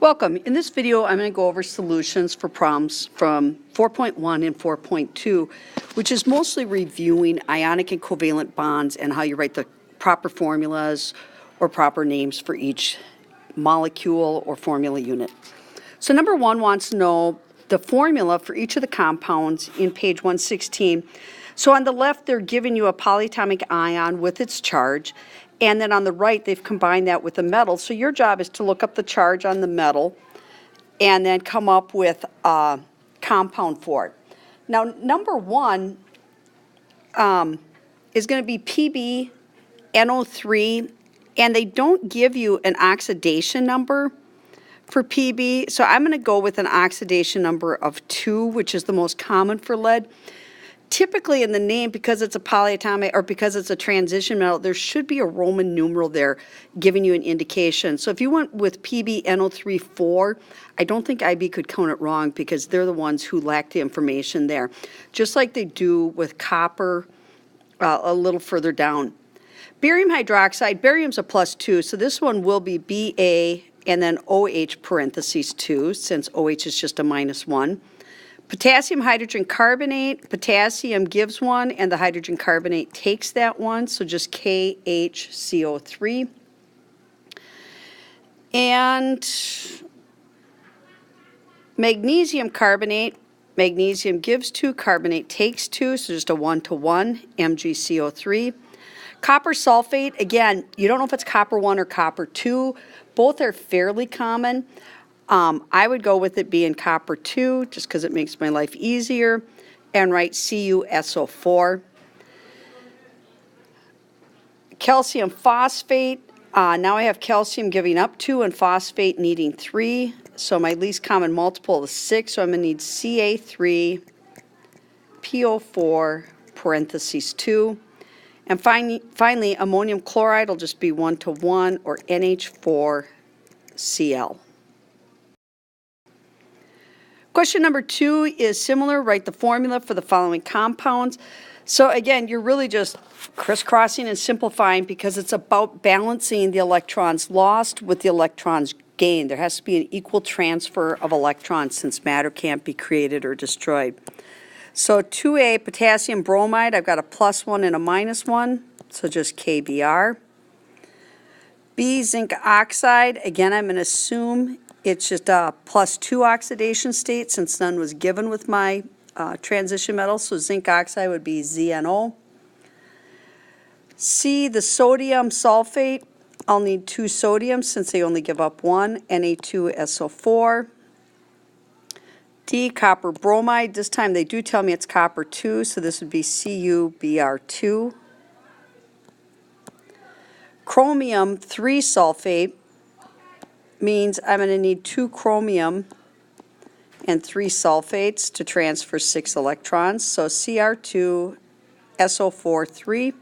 Welcome. In this video, I'm going to go over solutions for problems from 4.1 and 4.2, which is mostly reviewing ionic and covalent bonds and how you write the proper formulas or proper names for each molecule or formula unit. So number one wants to know the formula for each of the compounds in page 116. So on the left, they're giving you a polyatomic ion with its charge. And then on the right, they've combined that with a metal. So your job is to look up the charge on the metal and then come up with a compound for it. Now, number one is going to be PbNO3, and they don't give you an oxidation number for Pb. So I'm going to go with an oxidation number of 2, which is the most common for lead. Typically in the name, because it's a polyatomic or because it's a transition metal, there should be a Roman numeral there giving you an indication. So if you went with PbNO3 4, I don't think IB could count it wrong because they're the ones who lack the information there. Just like they do with copper a little further down. Barium hydroxide, barium's a +2, so this one will be Ba and then OH parentheses 2, since OH is just a -1. Potassium hydrogen carbonate, potassium gives 1, and the hydrogen carbonate takes that 1, so just KHCO3. And magnesium carbonate, magnesium gives 2, carbonate takes 2, so just a 1-to-1, MgCO3. Copper sulfate, again, you don't know if it's copper 1 or copper 2. Both are fairly common. I would go with it being copper 2 just because it makes my life easier, and write CuSO4. Calcium phosphate, now I have calcium giving up 2 and phosphate needing 3, so my least common multiple is 6, so I'm going to need Ca3, PO4, parentheses 2. And finally, ammonium chloride will just be 1-to-1 or NH4Cl. Question number 2 is similar. Write the formula for the following compounds. So again, you're really just crisscrossing and simplifying because it's about balancing the electrons lost with the electrons gained. There has to be an equal transfer of electrons since matter can't be created or destroyed. So 2A, potassium bromide, I've got a +1 and a -1, so just KBr. B, zinc oxide, again, I'm going to assume it's just a +2 oxidation state since none was given with my transition metal, so zinc oxide would be ZNO. C, the sodium sulfate, I'll need 2 sodiums since they only give up 1, Na2SO4. D, copper bromide, this time they do tell me it's copper 2, so this would be CuBr2. Chromium 3 sulfate means I'm going to need 2 chromium and 3 sulfates to transfer 6 electrons, so Cr2SO4 3.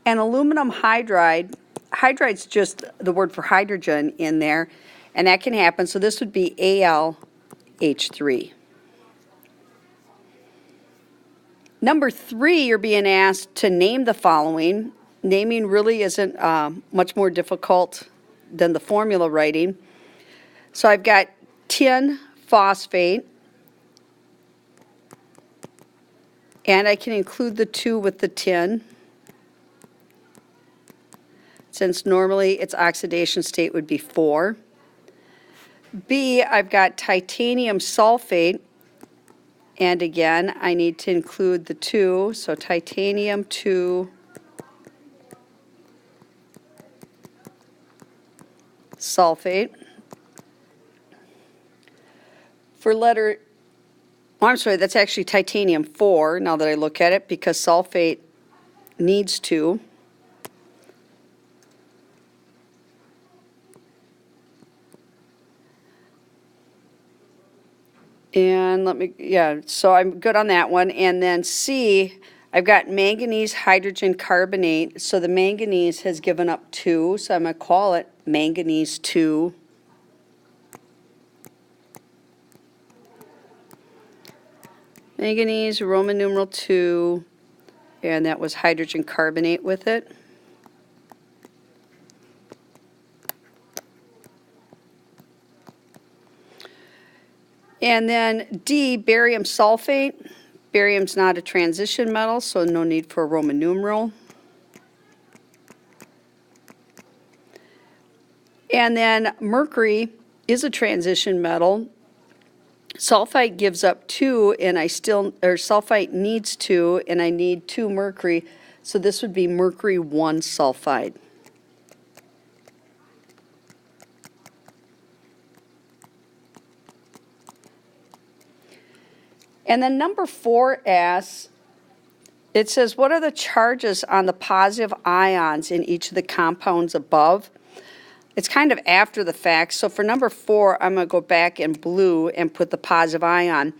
And aluminum hydride, hydride's just the word for hydrogen in there, and that can happen, so this would be AlH3. Number 3, you're being asked to name the following. Naming really isn't much more difficult than the formula writing. So I've got tin phosphate, and I can include the 2 with the tin, since normally its oxidation state would be 4. B, I've got titanium sulfate, and again, I need to include the 2, so titanium 2 sulfate. For letter, oh, I'm sorry, that's actually titanium 4 now that I look at it because sulfate needs 2. And let me, yeah, so I'm good on that one. And then C, I've got manganese hydrogen carbonate. So the manganese has given up 2, so I'm going to call it manganese 2. Manganese, Roman numeral 2, and that was hydrogen carbonate with it. And then D, barium sulfate. Barium's not a transition metal, so no need for a Roman numeral. And then mercury is a transition metal. Sulfite gives up 2, and sulfite needs 2, and I need 2 mercury, so this would be mercury 1 sulfide. And then number 4 asks, it says, what are the charges on the positive ions in each of the compounds above? It's kind of after the fact, so for number 4, I'm going to go back in blue and put the positive ion.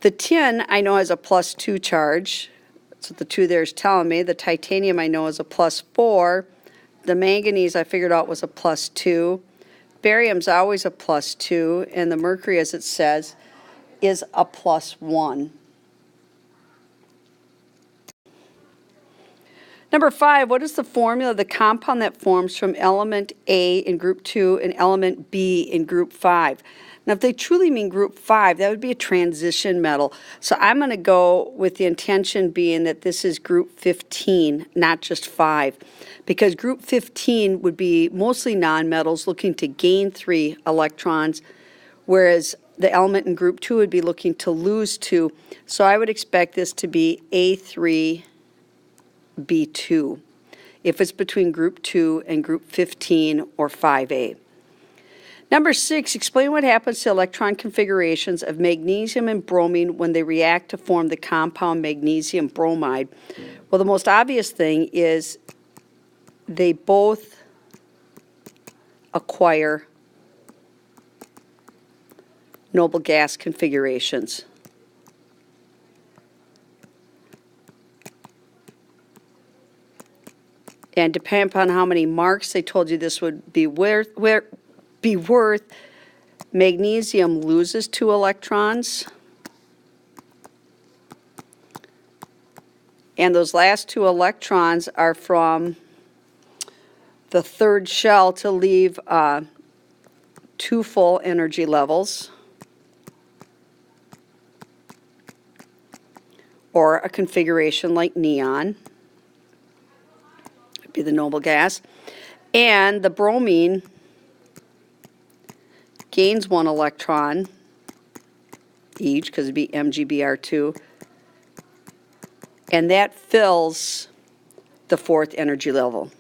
The tin I know has a +2 charge. That's what the 2 there is telling me. The titanium I know is a +4. The manganese I figured out was a +2. Barium's always a +2, and the mercury, as it says, is a +1. Number 5, what is the formula of the compound that forms from element A in group 2 and element B in group 5? Now, if they truly mean group 5, that would be a transition metal. So I'm going to go with the intention being that this is group 15, not just 5, because group 15 would be mostly nonmetals looking to gain 3 electrons, whereas the element in group 2 would be looking to lose 2. So I would expect this to be A3, B2, if it's between group 2 and group 15 or 5A. Number 6, explain what happens to electron configurations of magnesium and bromine when they react to form the compound magnesium bromide. Well, the most obvious thing is they both acquire noble gas configurations. And depending upon how many marks they told you this would be worth, magnesium loses 2 electrons. And those last 2 electrons are from the 3rd shell to leave 2 full energy levels, or a configuration like neon. Be the noble gas, and the bromine gains 1 electron each because it'd be MgBr2, and that fills the 4th energy level.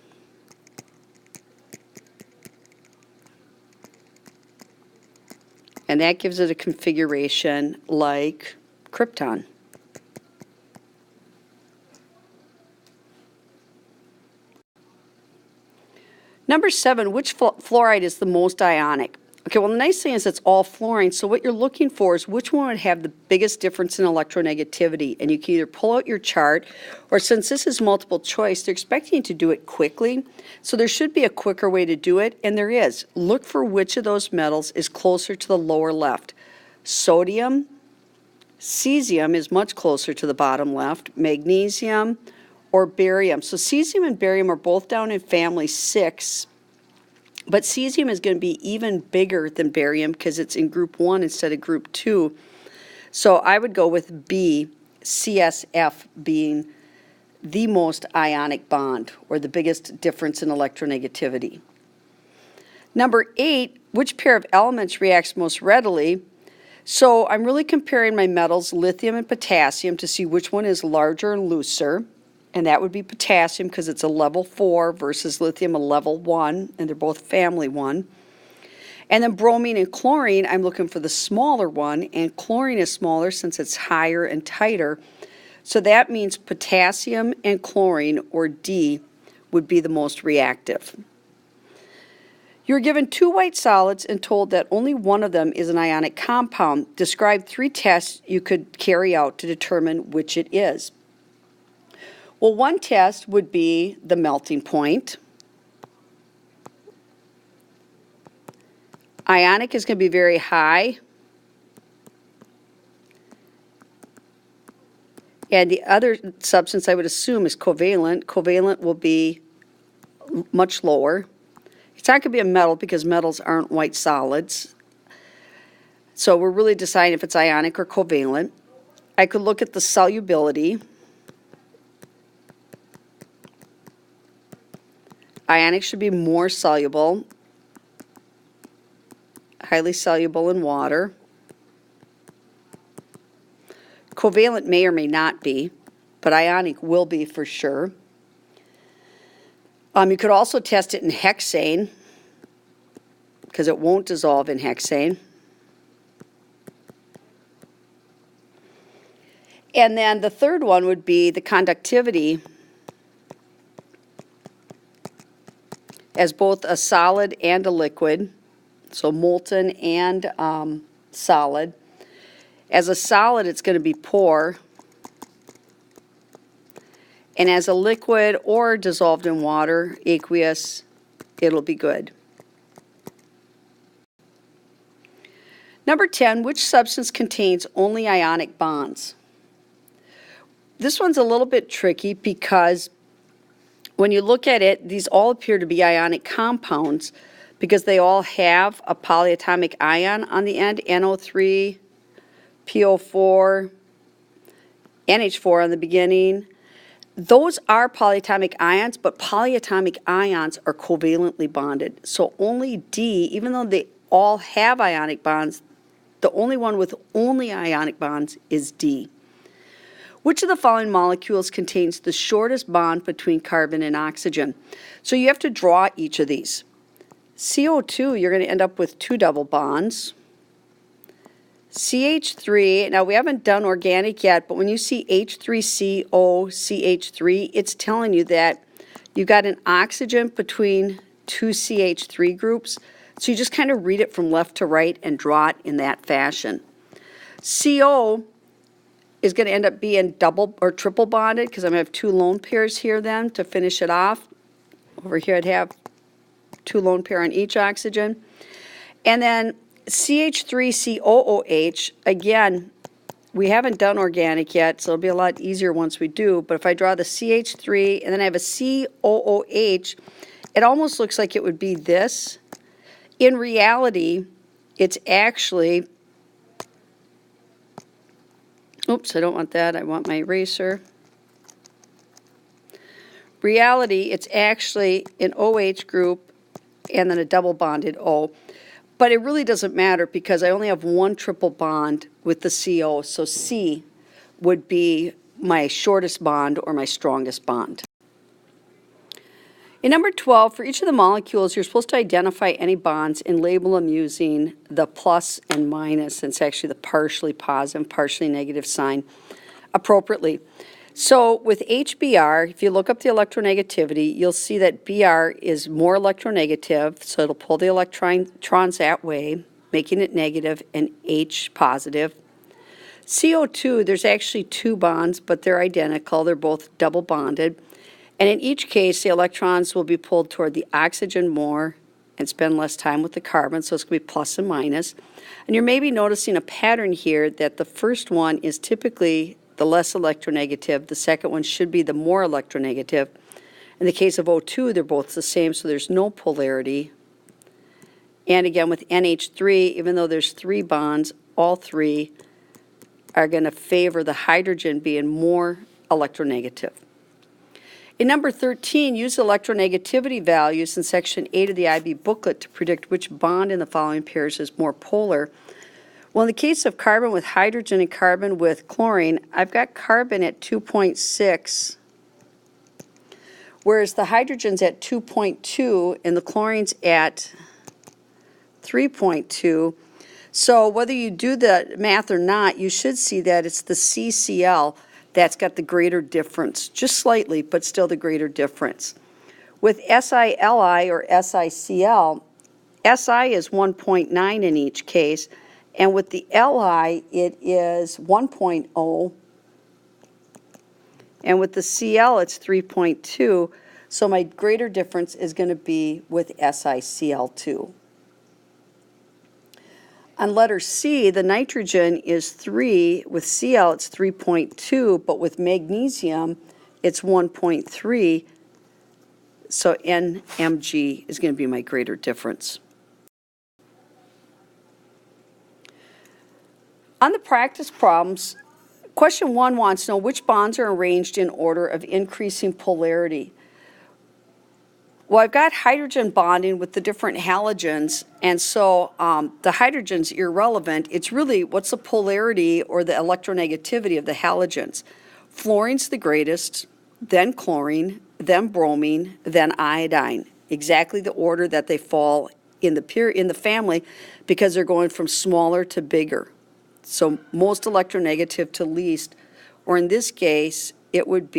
And that gives it a configuration like krypton. Number 7, which fluoride is the most ionic? Okay, well, the nice thing is it's all fluorine, so what you're looking for is which one would have the biggest difference in electronegativity. And you can either pull out your chart, or since this is multiple choice, they're expecting you to do it quickly. So there should be a quicker way to do it, and there is. Look for which of those metals is closer to the lower left. Sodium, cesium is much closer to the bottom left, magnesium, or barium. So cesium and barium are both down in family 6, but cesium is going to be even bigger than barium because it's in group 1 instead of group 2. So I would go with B, CSF being the most ionic bond, or the biggest difference in electronegativity. Number 8, which pair of elements reacts most readily? So I'm really comparing my metals, lithium and potassium, to see which one is larger and looser. And that would be potassium because it's a level 4 versus lithium a level 1, and they're both family 1. And then bromine and chlorine, I'm looking for the smaller one, and chlorine is smaller since it's higher and tighter. So that means potassium and chlorine, or D, would be the most reactive. You're given 2 white solids and told that only one of them is an ionic compound. Describe 3 tests you could carry out to determine which it is. Well, one test would be the melting point. Ionic is going to be very high. And the other substance I would assume is covalent. Covalent will be much lower. It's not going to be a metal because metals aren't white solids. So we're really deciding if it's ionic or covalent. I could look at the solubility. Ionic should be more soluble, highly soluble in water. Covalent may or may not be, but ionic will be for sure. You could also test it in hexane, because it won't dissolve in hexane. And then the third one would be the conductivity as both a solid and a liquid, so molten and solid. As a solid, it's going to be poor. And as a liquid or dissolved in water, aqueous, it'll be good. Number 10, which substance contains only ionic bonds? This one's a little bit tricky because when you look at it, these all appear to be ionic compounds because they all have a polyatomic ion on the end, NO3, PO4, NH4 on the beginning. Those are polyatomic ions, but polyatomic ions are covalently bonded. So only D, even though they all have ionic bonds, the only one with only ionic bonds is D. Which of the following molecules contains the shortest bond between carbon and oxygen? So you have to draw each of these. CO2, you're going to end up with 2 double bonds. CH3, now we haven't done organic yet, but when you see H3CO, CH3, it's telling you that you've got an oxygen between 2 CH3 groups. So you just kind of read it from left to right and draw it in that fashion. CO is going to end up being double or triple bonded because I'm going to have 2 lone pairs here then to finish it off. Over here I'd have 2 lone pair on each oxygen. And then CH3COOH, again, we haven't done organic yet, so it'll be a lot easier once we do. But if I draw the CH3 and then I have a COOH, it almost looks like it would be this. In reality, it's actually, oops, I don't want that. I want my eraser. Reality, it's actually an OH group and then a double bonded O. But it really doesn't matter because I only have 1 triple bond with the CO, so C would be my shortest bond or my strongest bond. In number 12, for each of the molecules, you're supposed to identify any bonds and label them using the plus and minus, and it's actually the partially positive, partially negative sign appropriately. So with HBr, if you look up the electronegativity, you'll see that Br is more electronegative, so it'll pull the electrons that way, making it negative, and H positive. CO2, there's actually 2 bonds, but they're identical. They're both double bonded. And in each case, the electrons will be pulled toward the oxygen more and spend less time with the carbon, so it's going to be plus and minus. And you're maybe noticing a pattern here that the first one is typically the less electronegative. The second one should be the more electronegative. In the case of O2, they're both the same, so there's no polarity. And again, with NH3, even though there's 3 bonds, all 3 are going to favor the hydrogen being more electronegative. In number 13, use electronegativity values in section 8 of the IB booklet to predict which bond in the following pairs is more polar. Well, in the case of carbon with hydrogen and carbon with chlorine, I've got carbon at 2.6, whereas the hydrogen's at 2.2 and the chlorine's at 3.2. So whether you do the math or not, you should see that it's the CCl that's got the greater difference, just slightly, but still the greater difference. With SiLi or SiCl, Si is 1.9 in each case, and with the Li, it is 1.0, and with the Cl, it's 3.2, so my greater difference is going to be with SiCl2. On letter C, the nitrogen is 3. With Cl, it's 3.2, but with magnesium, it's 1.3. So NMG is going to be my greater difference. On the practice problems, question 1 wants to know which bonds are arranged in order of increasing polarity. Well, I've got hydrogen bonding with the different halogens, and so the hydrogen's irrelevant. It's really what's the polarity or the electronegativity of the halogens. Fluorine's the greatest, then chlorine, then bromine, then iodine. Exactly the order that they fall in the family, because they're going from smaller to bigger. So most electronegative to least, or in this case, it would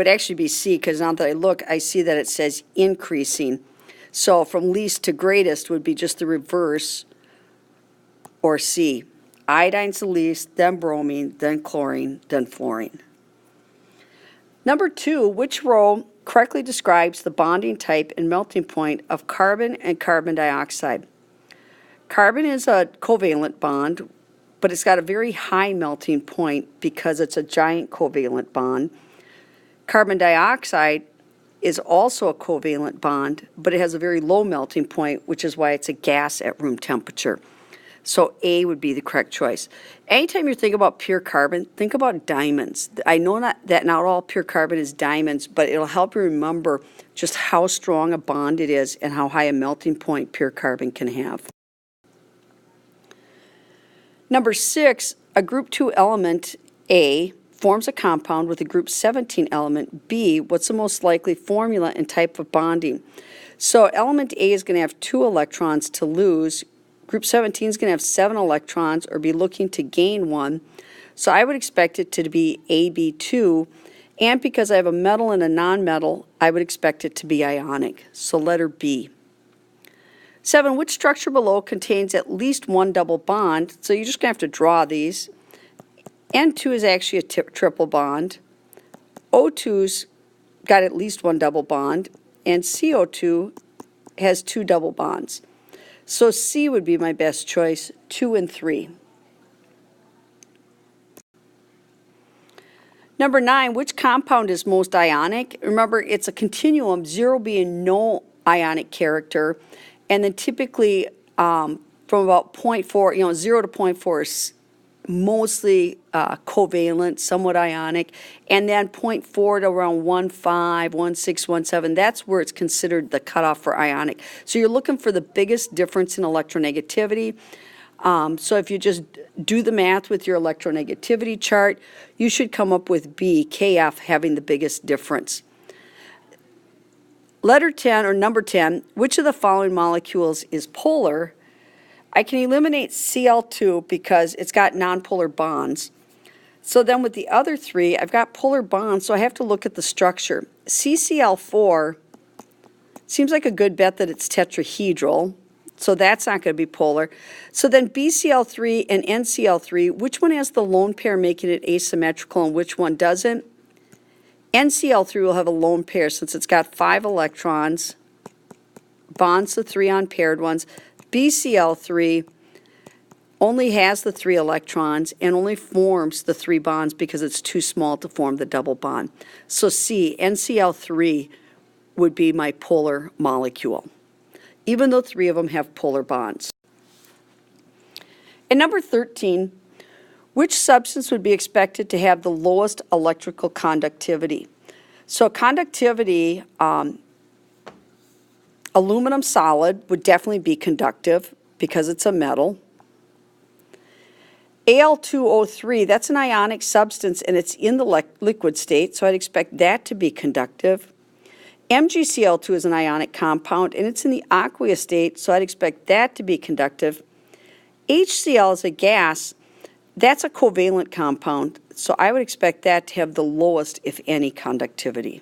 actually be C, because now that I look, I see that it says increasing. So from least to greatest would be just the reverse, or C. Iodine's the least, then bromine, then chlorine, then fluorine. Number 2, which row correctly describes the bonding type and melting point of carbon and carbon dioxide? Carbon is a covalent bond, but it's got a very high melting point because it's a giant covalent bond. Carbon dioxide is also a covalent bond, but it has a very low melting point, which is why it's a gas at room temperature. So A would be the correct choice. Anytime you think about pure carbon, think about diamonds. I know that not all pure carbon is diamonds, but it'll help you remember just how strong a bond it is and how high a melting point pure carbon can have. Number 6, a group 2 element, A, forms a compound with a group 17 element, B. What's the most likely formula and type of bonding? So element A is going to have 2 electrons to lose. Group 17 is going to have 7 electrons or be looking to gain 1. So I would expect it to be AB2. And because I have a metal and a nonmetal, I would expect it to be ionic. So letter B. 7, which structure below contains at least 1 double bond? So you're just going to have to draw these. N2 is actually a triple bond. O2's got at least 1 double bond. And CO2 has 2 double bonds. So C would be my best choice, 2 and 3. Number 9, which compound is most ionic? Remember, it's a continuum, 0 being no ionic character, and then typically from about 0.4, 0 to 0.4 is mostly covalent, somewhat ionic, and then 0.4 to around 1.5, 1.6, 1.7, that's where it's considered the cutoff for ionic. So you're looking for the biggest difference in electronegativity. So if you just do the math with your electronegativity chart, you should come up with B, KF, having the biggest difference. Letter 10, or number 10, which of the following molecules is polar? I can eliminate Cl2 because it's got nonpolar bonds. So then with the other 3, I've got polar bonds, so I have to look at the structure. CCl4 seems like a good bet that it's tetrahedral, so that's not going to be polar. So then BCl3 and NCl3, which one has the lone pair making it asymmetrical and which one doesn't? NCl3 will have a lone pair since it's got 5 electrons, bonds the 3 unpaired ones. BCl3 only has the 3 electrons and only forms the 3 bonds because it's too small to form the double bond. So C, NCl3 would be my polar molecule, even though 3 of them have polar bonds. And number 13, which substance would be expected to have the lowest electrical conductivity? So conductivity, aluminum solid would definitely be conductive because it's a metal. Al2O3, that's an ionic substance and it's in the liquid state, so I'd expect that to be conductive. MgCl2 is an ionic compound and it's in the aqueous state, so I'd expect that to be conductive. HCl is a gas, that's a covalent compound, so I would expect that to have the lowest, if any, conductivity.